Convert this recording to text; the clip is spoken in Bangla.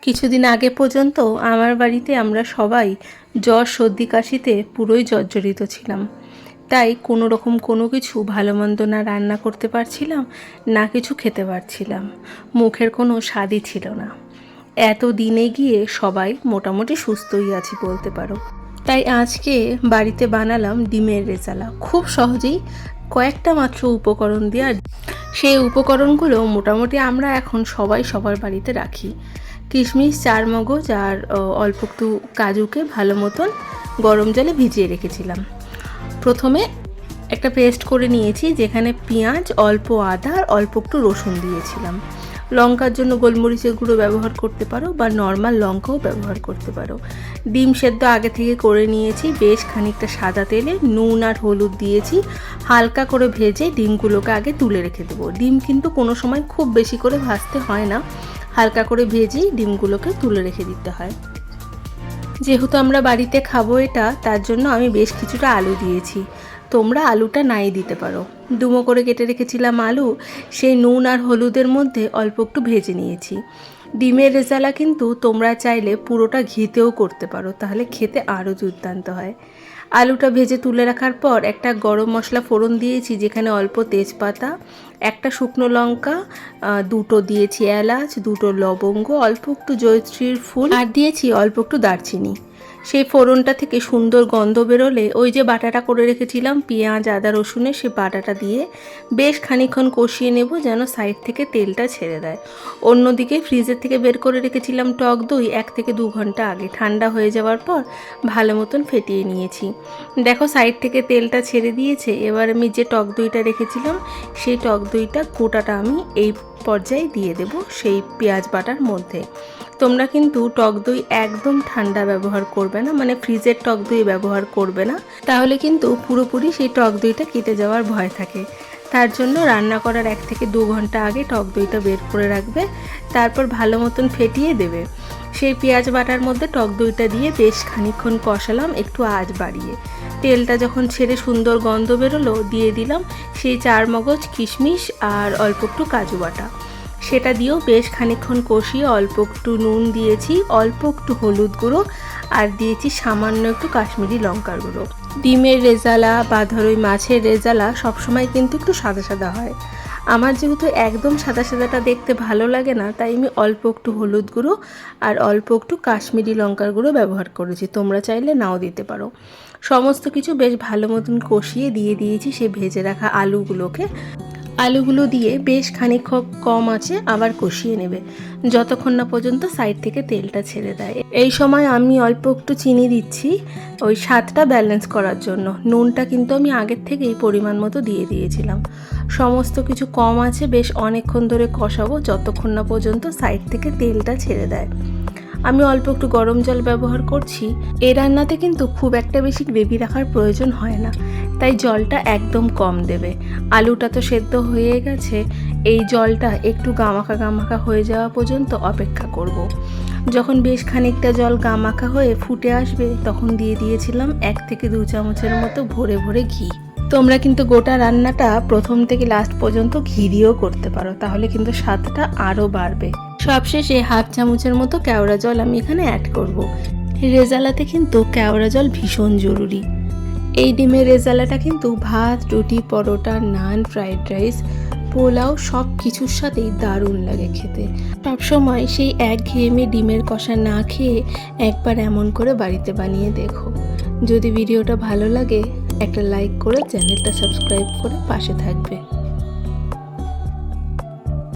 কিছুদিন আগে পর্যন্ত আমার বাড়িতে আমরা সবাই জ্বর সর্দি কাশিতে পুরোই জর্জরিত ছিলাম। তাই কোনো রকম কোনো কিছু ভালো মন্দ না রান্না করতে পারছিলাম, না কিছু খেতে পারছিলাম। মুখের কোনো স্বাদই ছিল না। এত দিনে গিয়ে সবাই মোটামুটি সুস্থই আছি বলতে পারো। তাই আজকে বাড়িতে বানালাম ডিমের রেজালা। খুব সহজেই কয়েকটা মাত্র উপকরণ দিয়ে, আর সেই উপকরণগুলো মোটামুটি আমরা এখন সবাই সবার বাড়িতে রাখি। কিশমিশ, চারমগজ আর অল্প একটু কাজুকে ভালো মতন গরম জলে ভিজিয়ে রেখেছিলাম। প্রথমে একটা পেস্ট করে নিয়েছি, যেখানে পেঁয়াজ, অল্প আদা আর অল্প একটু রসুন দিয়েছিলাম। লঙ্কার জন্য গোলমরিচের গুঁড়ো ব্যবহার করতে পারো বা নর্মাল লঙ্কাও ব্যবহার করতে পারো। ডিম সেদ্ধ আগে থেকে করে নিয়েছি, বেশ খানিকটা সাদা তেলে নুন আর হলুদ দিয়েছি। হালকা করে ভেজে ডিমগুলোকে আগে তুলে রেখে দেবো। ডিম কিন্তু কোনো সময় খুব বেশি করে ভাজতে হয় না, হালকা করে ভেজেই ডিমগুলোকে তুলে রেখে দিতে হয়। যেহেতু আমরা বাড়িতে খাবো এটা, তার জন্য আমি বেশ কিছুটা আলু দিয়েছি। তোমরা আলুটা নাই দিতে পারো। ডুমো করে কেটে রেখেছিলাম আলু, সেই নুন আর হলুদের মধ্যে অল্প একটু ভেজে নিয়েছি। ডিমের রেজালা কিন্তু তোমরা চাইলে পুরোটা ঘিতেও করতে পারো, তাহলে খেতে আরও দুর্দান্ত হয়। আলুটা ভেজে তুলে রাখার পর একটা গরম মশলা ফোড়ন দিয়েছি, যেখানে অল্প তেজপাতা, একটা শুকনো লঙ্কা, দুটো দিয়েছি এলাচ, দুটো লবঙ্গ, অল্প একটু জয়ত্রীর ফুল আর দিয়েছি অল্প একটু দারচিনি। সেই ফোড়নটা থেকে সুন্দর গন্ধ বেরোলে ওই যে বাটাটা করে রেখেছিলাম পেঁয়াজ, আদা, রসুনের, সেই বাটাটা দিয়ে বেশ খানিকক্ষণ কষিয়ে নেব, যেন সাইড থেকে তেলটা ছেড়ে দেয়। অন্যদিকে ফ্রিজের থেকে বের করে রেখেছিলাম টক দই 1 থেকে 2 ঘন্টা আগে। ঠান্ডা হয়ে যাওয়ার পর ভালো মতন ফেটিয়ে নিয়েছি। দেখো সাইড থেকে তেলটা ছেড়ে দিয়েছে। এবার আমি যে টক দইটা রেখেছিলাম, সেই টক দইটা গোটাটা আমি এই পর্যায়ে দিয়ে দেব সেই পেঁয়াজ বাটার মধ্যে। তোমরা কিন্তু টক দই একদম ঠান্ডা ব্যবহার করবে না, মানে ফ্রিজের টক দই ব্যবহার করবে না, তাহলে কিন্তু পুরোপুরি সেই টক দইটা কেটে যাওয়ার ভয় থাকে। তার জন্য রান্না করার 1 থেকে 2 ঘন্টা আগে টক দইটা বের করে রাখবে, তারপর ভালো মতন ফেটিয়ে দেবে। সেই পেঁয়াজ বাটার মধ্যে টক দইটা দিয়ে বেশ খানিকক্ষণ কষালাম একটু আঁচ বাড়িয়ে। তেলটা যখন ছেড়ে সুন্দর গন্ধ বেরোলো, দিয়ে দিলাম সেই চারমগজ, কিশমিশ আর অল্প একটু কাজু বাটা। সেটা দিয়েও বেশ খানিকক্ষণ কষিয়ে অল্প একটু নুন দিয়েছি, অল্প একটু হলুদ গুঁড়ো আর দিয়েছি সামান্য একটু কাশ্মীরি লঙ্কার গুঁড়ো। ডিমের রেজালা বা ধরো মাছের রেজালা সবসময় কিন্তু একটু সাদা সাদা হয়। আমার যেহেতু একদম সাদা সাদাটা দেখতে ভালো লাগে না, তাই আমি অল্প একটু হলুদ গুঁড়ো আর অল্প একটু কাশ্মীরি লঙ্কার গুঁড়ো ব্যবহার করেছি। তোমরা চাইলে নাও দিতে পারো। সমস্ত কিছু বেশ ভালো মতন কষিয়ে দিয়ে দিয়েছি সেই ভেজে রাখা আলুগুলোকে। আলুগুলো দিয়ে বেশ খানিক কম আঁচে আবার কষিয়ে নেবে, যতক্ষণ না পর্যন্ত সাইড থেকে তেলটা ছেড়ে দেয়। এই সময় আমি অল্প একটু চিনি দিচ্ছি, ওই স্বাদটা ব্যালেন্স করার জন্য। নুনটা কিন্তু আমি আগের থেকেই পরিমাণ মতো দিয়ে দিয়েছিলাম। সমস্ত কিছু কম আছে বেশ অনেকক্ষণ ধরে কষাবো, যতক্ষণ না পর্যন্ত সাইড থেকে তেলটা ছেড়ে দেয়। আমি অল্প একটু গরম জল ব্যবহার করছি। এই রান্নাতে কিন্তু খুব একটা বেশি গ্রেভি রাখার প্রয়োজন হয় না, তাই জলটা একদম কম দেবে। আলুটা তো সেদ্ধ হয়ে গেছে, এই জলটা একটু গামাখা গামাখা হয়ে যাওয়া পর্যন্ত অপেক্ষা করব। যখন বেশ খানিকটা জল গামাখা হয়ে ফুটে আসবে, তখন দিয়ে দিয়েছিলাম 1 থেকে 2 চামচের মতো ভরে ভরে ঘি। তোমরা কিন্তু গোটা রান্নাটা প্রথম থেকে লাস্ট পর্যন্ত ঘি দিয়েও করতে পারো, তাহলে কিন্তু স্বাদটা আরও বাড়বে। সবশেষে 1/2 চামচের মতো কেওড়া জল আমি এখানে অ্যাড করব। রেজালাতে কিন্তু কেওড়া জল ভীষণ জরুরি। এই ডিমের রেজালাটা কিন্তু ভাত, রুটি, পরোটা, নান, ফ্রাইড রাইস, পোলাও সব কিছুর সাথেই দারুণ লাগে খেতে। সবসময় সেই একঘেয়েমি ডিমের কষা না খেয়ে একবার এমন করে বাড়িতে বানিয়ে দেখো। যদি ভিডিওটা ভালো লাগে একটা লাইক করে চ্যানেলটা সাবস্ক্রাইব করে পাশে থাকবে।